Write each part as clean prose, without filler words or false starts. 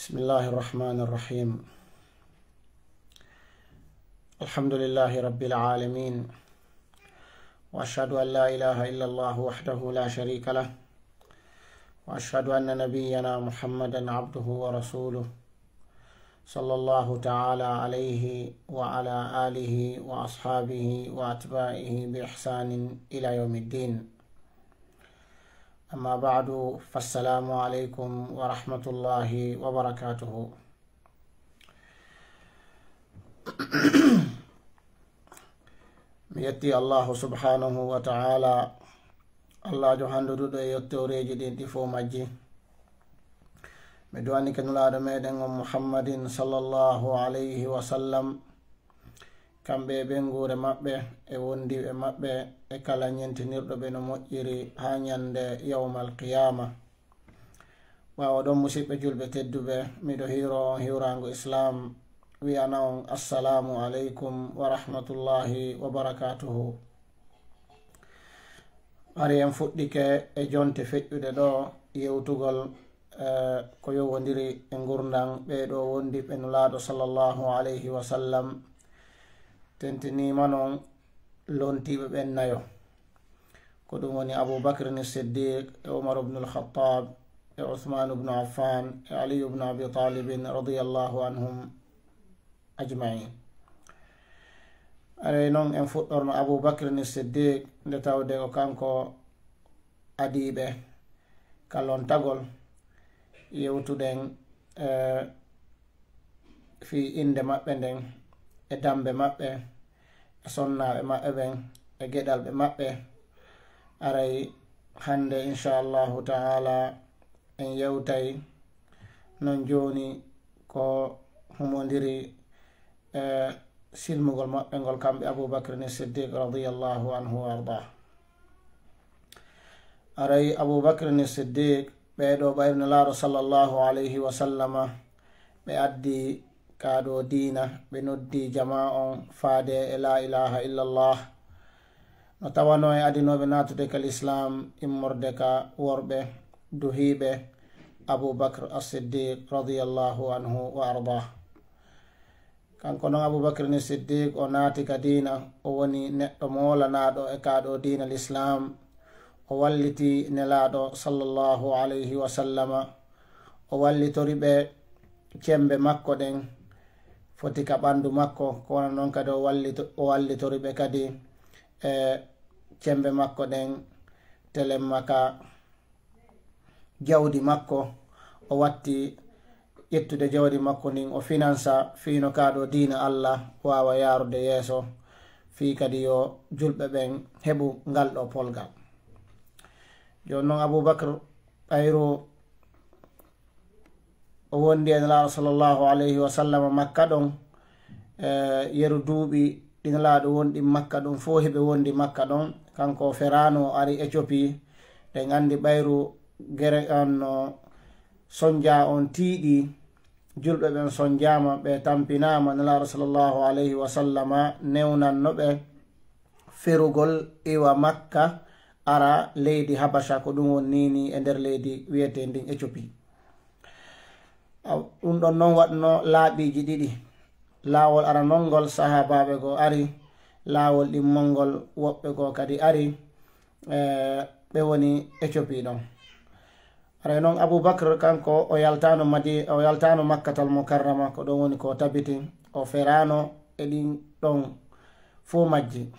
بسم الله الرحمن الرحيم. الحمد لله رب العالمين، وأشهد أن لا إله إلا الله وحده لا شريك له، وأشهد أن نبينا محمدا عبده ورسوله صلى الله تعالى عليه وعلى آله وأصحابه وأتباعه بإحسان إلى يوم الدين. أما بعد، فالسلام عليكم ورحمة الله وبركاته. mi yetti allahu subhanahu wa ta'ala, allahjo handuduɗo e yettoreji ɗin ɗi fo majji. mi duwani kenulaɗo meɗen on muhammadin sallallahu alayhi wa sallam, kamɓe e ɓengure maɓɓe e wondiɓe maɓɓe e kala ñentinirɗo ɓe no moƴƴiri ha ñande yawmal qiyama. ɓawo ɗon musidɓe julɓe tedduɓe, miɗo hiro on hiwrango islam, wiyana on assalamu aleykum wa rahmatullahi wa barakatuhu. ari en fuɗɗike e jonte feƴƴuɗe ɗo yewtugol ko yowodiri e gurdan ɓeɗo wondi ɓe nulaɗo sallllahu alayhi wa sallam, tentinima noon lontiɓe ɓen nayo, ko ɗum woni aboubacrin siddiq e umar ibnu al-khattab e uthman ibnu affan e aliyu ibnu abi talibin radiallahu anhum ajmain. aray noon en fuɗɗorno aboubacrin siddiq nde tawde o kanko adiɓe kalontagol yewtuɗen fi inde maɓɓe nden e dambe maɓɓe e sonnaɓe maɓɓe ɓen e geɗalɓe maɓɓe. aray hande inchallahu taala en yewtay non joni ko humodiri silmugol maɓɓe ngol kamɓe aboubacrin siddiq radiallahu anhu wa ardah. aray aboubacrin siddiq ɓeɗo ɓayrino laaɗo sallllahu alayhi wa sallama ɓe addi kaɗo diina, ɓe noddi jama on faade e la ilaha illallah, no tawano e adinoɓe natude kal islam immorde ka worɓe duhiɓe aboubacre as-siddiq radiallahu anhu wa ardah. kanko noon aboubacrin siddiq o naati ka diina, o woni neɗɗo molanaɗo e kaɗo diina l'islam, o walliti nelaɗo sallllahu alayhi wa sallama, o wallitori ɓe cembe makko ɗen foti ka ɓandu makko, kono noon kadi o wallitori ɓe kadi e cembe makko ɗen telemma ka jawdi makko. o watti ƴettude jawdi makko ndin o finansa fiino kaɗo diina allah wawa yarude yeeso, fi kadi yo julɓe ɓen heɓu ngal ɗo polgal. joni noon aboubacre ɓayru o wondi e nelaɗo sallllahu alayhi wa sallam makka ɗon yeru duuɓi ɗinelaɗo wonɗi makka ɗum fo heɓe wondi makka ɗon. kanko ferano ari éthiopie, ɗen andi ɓayru gere on no sonja on tiiɗi, julɓe ɓen sonjama, ɓe tampinama, nelaɗo sallllahu alayhi wa sallama newnanno ɓe ferugol iwa makka ara leydi habasha, ko ɗum won nini e nder leydi wiyete ndin éthiopie. ɗum ɗon noon waɗno laaɓiji ɗiɗi, laawol aranolngol sahabaɓe go ari, laawol ɗimmolngol woɓɓe go kadi ari, ɓe woni éthiopie ɗon. aray noon aboubacre kanko o yaltano makkatal mukarrama, ko ɗon woni ko tabiti, o ferano e ɗin ɗon fo majji.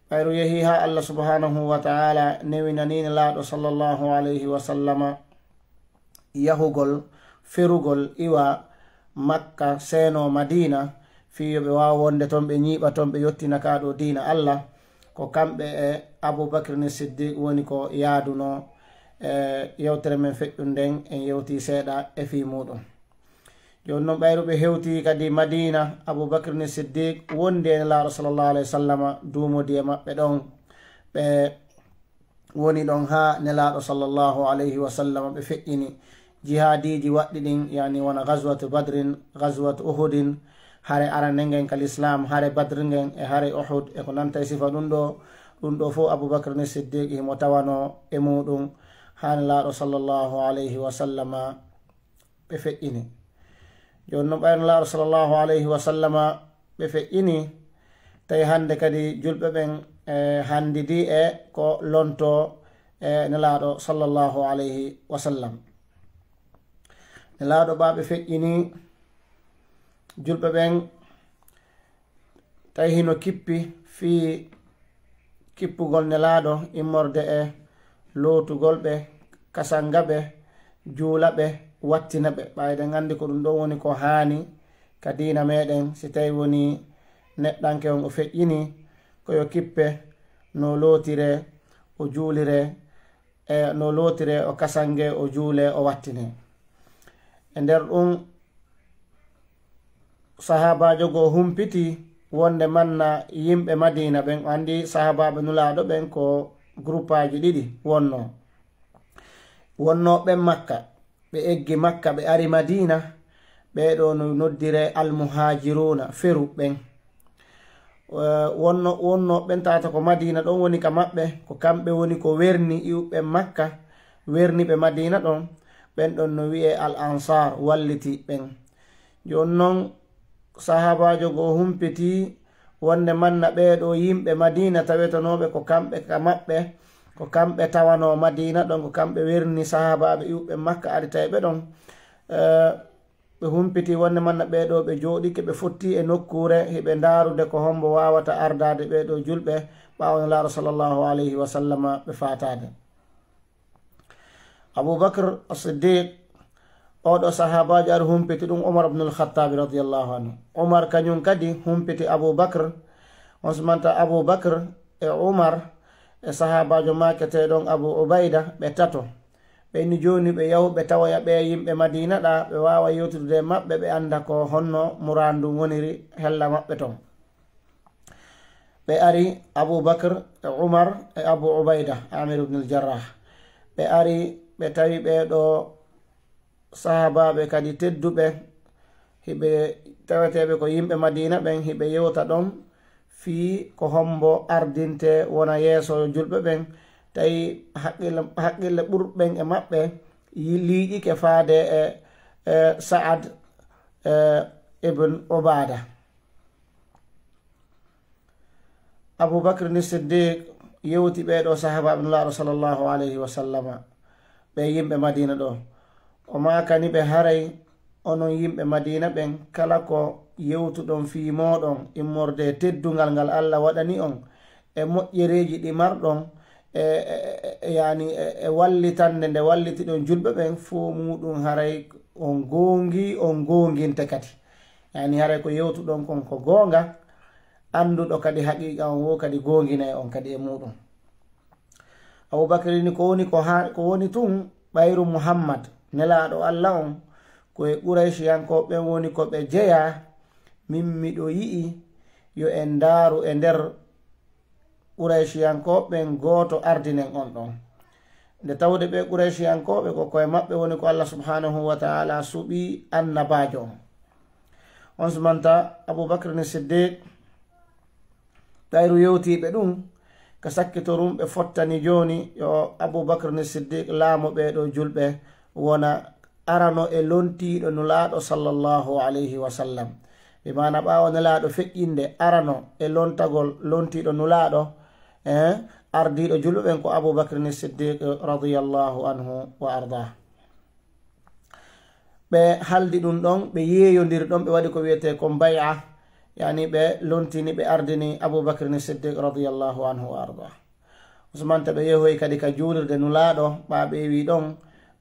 ɓayru yeehi ha allah subhanahu wa ta'ala newinanini laaɗo sallllahu alayhi wa sallama yahugol ferugol iwa makka seno madina, fiyo ɓe wawa wonde toon, ɓe ñiiɓa toon, ɓe yettina kaɗo diina allah. ko kamɓe e aboubacrin siddiq woni ko yaaduno yewtere men feƴƴu nden en yewti seeɗa e fi muɗum. joni noon ɓayru ɓe hewti kadi madina, aboubacrin siddiq wondi e nelaɗo sallllahu alayhi wa sallama duumodi e maɓɓe ɗon, ɓe woni ɗon ha nelaɗo sallllahu alayhi wa sallama ɓe feƴƴini jihadiji waɗɗi ɗin, yani wona gazwatu badrin, gazwatu uhudin, hare arande ngen kal islam, hare badre ngen e hare uhud e ko nanta e sifa ɗum ɗo fo aboubacrin siddiq himo tawano e muɗum ha nelaɗo sallllahu alayhi wa sallama ɓe feƴƴini. joni noon ɓaynulaaɗo sallllahu alayhi wa sallama ɓe feƴƴini tawi hannde kadi julɓe ɓen handidi ko lonto nelaaɗo sallllahu alayhi wa sallam. nelaaɗo ɓaɓe feƴƴini julɓe ɓen tawi hino kippi fii kippugol nelaaɗo immorde lootugol ɓe kasanga ɓe juula ɓe wattina ɓe. ɓayden anndi ko ɗum ɗon woni ko haani ka diina meɗen. si tawi woni neɗɗanke on o feƴƴini koyo kippe no lootire o juulire no lootire o kasange o juule o wattine. e nder ɗum sahabajo goo humpiti wonde manna yimɓe madina ɓen. andi sahabaɓe nulaaɗo ɓen ko groupe aji ɗiɗi wonno ɓen makka ɓe eggi makka ɓe ari madina. ɓeɗo no noddire almuhajiruna feru ɓen. wonno ɓen tata ko madina ɗon woni ka maɓɓe, ko kamɓe woni ko werni iwɓe makka werni ɓe madina ɗon. ɓen ɗon no wi'e al ansar walliti ɓen. joni noon sahabajo goo humpiti wonde manna ɓeɗo yimɓe madina tawetanoɓe ko kamɓe ka maɓɓe, ko kamɓe tawano madina ɗon, ko kamɓe werni sahabaɓe iwɓe makka ari tawi ɓe ɗon. ɓe humpiti wonde manna ɓeɗo ɓe jooɗike ɓe fotti e nokkure heɓe ndarude ko hombo wawata ardade ɓeɗo julɓe ɓawo nelaaɗo sallllahu alayhi wa sallama ɓe fatade. aboubacre as-siddiq oɗo sahabajo ari humpiti ɗum omar ibnul khattabi radiallahu anhu. omar kañum kadi humpiti aboubacre. on sumanta aboubacre e omar e sahabajo maketeɗon abu ubayda ɓe tato. ɓeni joni ɓe yahu ɓe tawoya ɓe yimɓe madina ɗa ɓe wawa yewtude maɓɓe ɓe anda ko honno murandu woniri hella maɓɓe ton. ɓe ari aboubacre e umar e abu ubayda amir ibnul jarrah. ɓe ari ɓe tawi ɓeɗo sahabaɓe kadi tedduɓe hiɓe taweteɓe ko yimɓe madina ɓen hiɓe yewta ɗon fii ko hombo ardinte wona yeeso julɓe ɓen. tawi haqqille ɓurɓen e maɓɓe liiƴike faade e saad ibn obada. aboubacre ni siddiq yewti ɓeɗo sahabaɓe nulaaɗo sallllahu alayhi wa sallama ɓe yimɓe madina ɗo. o makani ɓe haray onon yimɓe madina ɓen kala ko yewtuɗon fii moɗon immorde teddungal ngal allah waɗani on e moƴƴereji ɗi marɗon yani e wallitande nde wallitiɗon julɓe ɓen fo muɗum haray on gonginte kadi. yani haray ko yewtuɗon kon ko gonga, anduɗo kadi haqiqa on wo kadi gonginayi on kadi e muɗum. aboubacre ni ko woni tun ɓayru muhammad nelaɗo allah on koye quraychiyankoɓe woni ko ɓe jeeya. min miɗo yi'i yo en daaru e nder quraychiyankoɓen gooto ardinen on ɗon. nde tawde ɓe quraychiyankoɓe ko koye maɓɓe woni ko allah subhanahu wa taala suɓi annabajo on. on sumanta aboubacre ni siddiq ɓayru yewtiɓe ɗum ka sakkitorum ɓe fottani joni yo aboubacre ni siddiq laamo ɓeɗo julɓe wona arano e lontiɗo nulaaɗo sallllahu alayhi wa sallam. ɓe mana ɓawo nelaɗo feƴƴinde arano e lontagol lontiɗo nulaaɗo ardiɗo julɓe ɓen ko aboubacre ni siddiq radiallahu anhu wa ardah. ɓe haldi ɗum ɗon ɓe yeeyodiri ɗon ɓe waɗi ko wiyete ko bay'a, yani ɓe lontini ɓe ardini aboubacre ni siddiq radiallahu anhu wa ardah. usmanta ɓe yehoy kadi ka juulirde nulaaɗo ɓa ɓeewi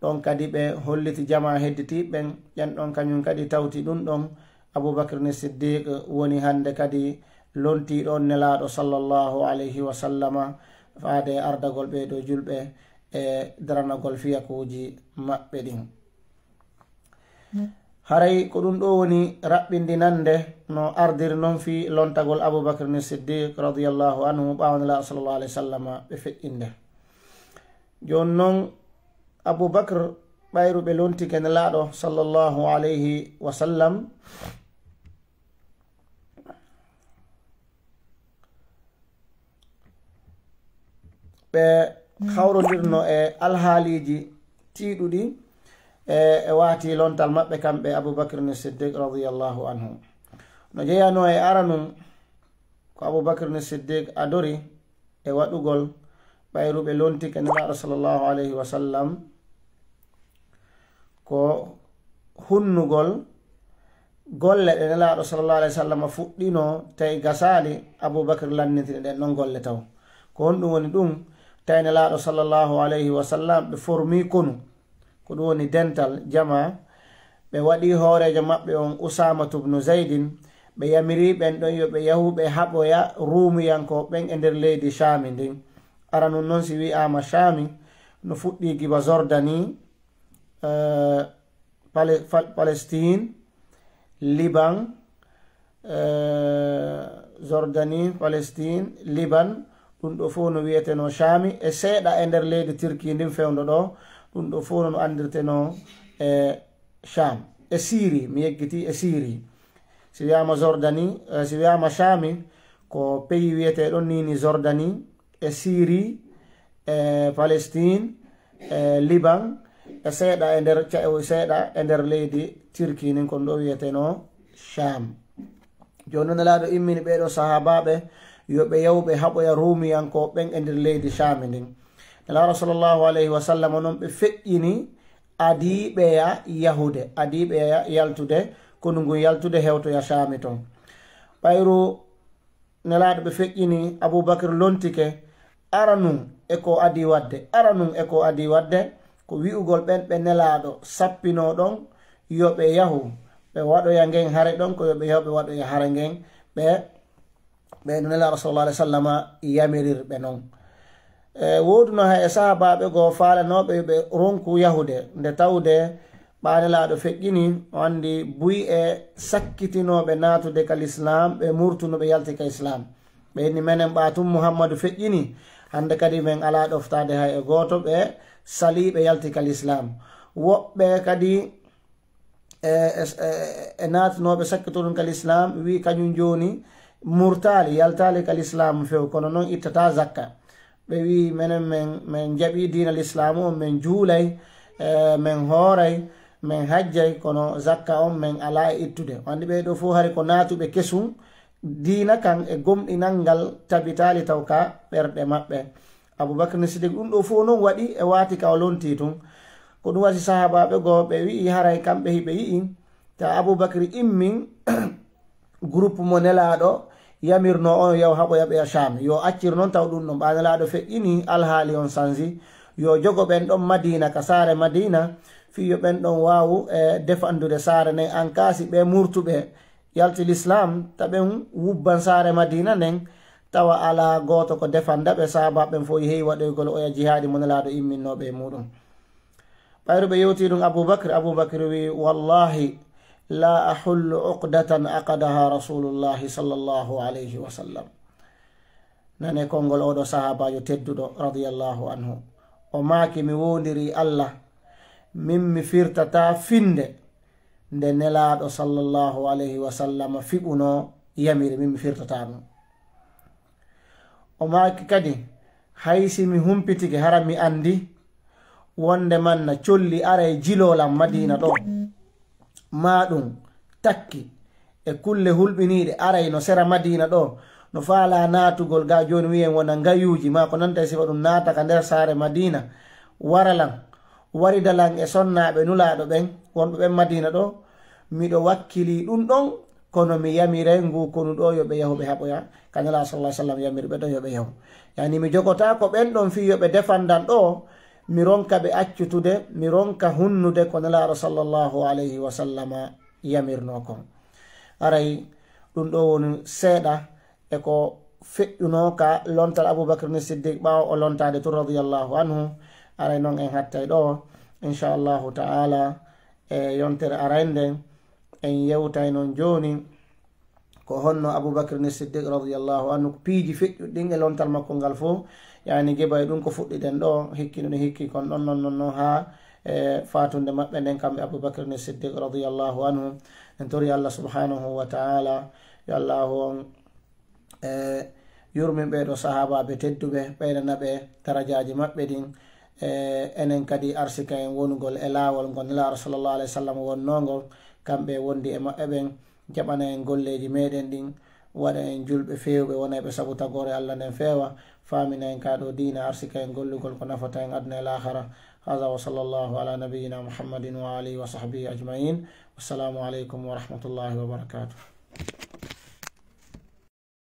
ɗon kadi ɓe holliti jama hedditiɓɓen ƴen ɗon kañum kadi tawti ɗum ɗon aboubacre ni siddiq woni hande kadi lontiɗon nelaɗo sallllahu alayhi wa sallama faade ardagol ɓeɗo julɓe e daranagol fiyakuji maɓɓe ɗin. haray ko ɗum ɗo woni raɓɓindinande no ardiri noon fi lontagol aboubacre ni siddiq radiallahu anhu ɓawo nelaɗo sallllahu alayhi wa sallama ɓe feƴƴinde. joni noon aboubacre ɓayru ɓe lontike nelaɗo sallllahu alayhi wa sallam ɓe hawrodirno e alhaaliji tiiɗuɗi e wati lontal maɓɓe kamɓe Aboubacry ni Siddiq radiyallahu anhu. No jeyano e aranum ko Aboubacry ni Siddiq adori e waɗugol ɓayruɓe lontike nelaɗo sallllahu alayhi wa sallam ko hunnugol golle ɗe nelaɗo sallllahu alayhi wa sallam fuɗɗino tawi gasali Aboubacry lannitini ɗen ɗon golle taw ko honɗum woni ɗum tawi nelaɗo sallllahu alayhi wa sallam ɓe formi konu ko ɗum woni dental jama ɓe waɗi hoorejo maɓɓe on Usamatu bnu Zaydin ɓe yamiri ɓen ɗon yo ɓe yahu ɓe haɓoya rumiyanko ɓen e nder leydi Shami ndin. Aranum noon si wi'ama Shami no fuɗɗi giba Jordani, Palestine, Liban, Jordani, Palestine, Liban, ɗum ɗo fof no wiyeteno Shami e seeɗa e nder leydi Turki ndin fewndo ɗo ɗum ɗo fof no andirteno e Sham e Syrie. Mi yeggiti e Syrie. Si wiyama Jordani, si wiyama Shami ko pays wiyeteɗon nini Jordani e Syrie e Palestine e Liban e seeɗa e nder seeɗa e nder leydi Turki nin kon ɗo wiyeteno Sham. Joni noon nelaɗo immini ɓeɗo sahabaɓe yoɓe yawɓe haɓoya rumiyanko ɓen e nder leydi Shami ndin. Nelaɗo sallllahu alayhi wa sallam noon ɓe feƴƴini adiɓeya yahude, adiɓeya yaltude kono ngun yaltude hewtoya Shami ton. ɓayru nelaɗo ɓe feƴƴini Aboubacry lontike aranum eko adi wadde, aranum eko adi wadde ko wi'ugol ɓen ɓe nelaɗo sappino ɗon yoɓe yahu ɓe waɗoya ngen hare ɗon ko yoɓe yahu ɓe waɗoya hare ngen ɓe no nelaɗo sallllahu alayhi wa sallam yamirirɓe noon. Woduno ha e sahabaɓe go falanoɓe yoɓe ronku yahude nde tawde ɓanelaɗo feƴƴini o andi buy e sakkitinoɓe natude kal islam ɓe murtunoɓe yalti ka islam ɓeni menen ɓatum Muhammadu feƴƴini hande kadi men ala ɗoftade hay e goto ɓe saliɓe yalti kal islam. Woɓɓe kadi e natunoɓe sakkitoɗum kal islam wi kañum joni murtali yaltali kal islam few kono noon ittata zakka. ɓe wi menen min jaɓi dina l'islamu on min juulay min hooray min hajjay kono zakka on min ala e ittude. Andi ɓeɗo fof hari ko natuɓe kesum dina kan e gomɗinal ngal tabitali taw ka ɓerɗe maɓɓe. Aboubacry Siddiq ɗum ɗo fof noon waɗi e wati ka o lonti tun ko ɗum wati sahabaɓe go ɓe wi'i haray kamɓe hiɓe yi'i ta Aboubacry immin groupe mo nelaɗo yamirno on yaw haɓoya ɓe Sham yo accir noon taw ɗum ɗon ɓanelaɗo feƴƴini alhaali on sanji yo jogo ɓen ɗon Madina ka saare Madina fiyo ɓen ɗon wawu e defandude saare nden an kasi ɓe murtuɓe yalti l'islam ta ɓen wubban saare Madina nden tawa ala goto ko defanda ɓe sahabaɓen fo yehi waɗoygol oya jihadi mo nelaɗo imminnoɓe e muɗum. ɓayru ɓe yewti ɗum Aboubacry wi wallahi la ahullu uqdatan aqadaha rasulullahi sallllahu alayhi wa sallam. Nane kongol oɗo sahabajo tedduɗo radiyallahu anhu o maaki mi wondiri Allah min mi firtata finde nde nelaɗo sallllahu alayhi wa sallam fiɓuno yamiri min mi firtata ɗum. O maaki kadi haysi mi humpitike hara mi andi wonde manna colli aray jilolam Madina ɗo ma ɗum takki e kulle hulɓiniɗe aray no sera Madina ɗo no faala natugol ga joni wiyen wona ngayuji ma ko nanta sifa ɗum naata ka nder saare Madina waralan waridalan e sonnaɓe nulaɗo ɓen wonɓe ɓen Madina ɗo miɗo wakkili ɗum ɗon kono mi yamire ngu konu ɗo yoɓe yahu ɓe haɓoya kanela sallah sallam yamiri ɓe ɗo yoɓe yahu yani mi jogota ko ɓen ɗon fi yoɓe defandan ɗo mi ronka ɓe accutude mi ronka hunnude ko nelaɗo sallllahu alayhi wa sallama yamirno kon. Aray ɗum ɗo woni seeɗa e ko feƴƴuno ka lontal Aboubacry Siddiq ɓawo o lontade to radiyallahu anhu. Aray noon en hattay ɗo inchallahu ta'ala e yontere araynden en yewtay noon joni ko honno Aboubacry Siddiq radiyallahu anhu piiji feƴƴuɗɗin e lontal makko ngal fof yani gebay ɗum ko fuɗɗiɗen ɗo hikkino hikki kon ɗon non ha e fatunde maɓɓe nden kamɓe Aboubacry Siddiq radiyallahu anhu. En tori Allah subhanahu wa ta'ala yo allahu on yurmin ɓeɗo sahabaɓe tedduɓe ɓeydana ɓe darajaji maɓɓe ɗin enen kadi arsika en wonugol e laawol ngol nelaɗo sallllahu alayhi wa sallam wonnogol kamɓe wondi e maɓɓe ɓen jaɓana en golleji meɗen ɗin waɗa en julɓe fewɓe wona ɓe saabu tagore allah nden feewa famina en kaɗo dina arsika en gollugol ko nafata en aduna e lahara. هذا وصلى الله على نبينا محمد وآله وصحبه أجمعين والسلام عليكم ورحمة الله وبركاته.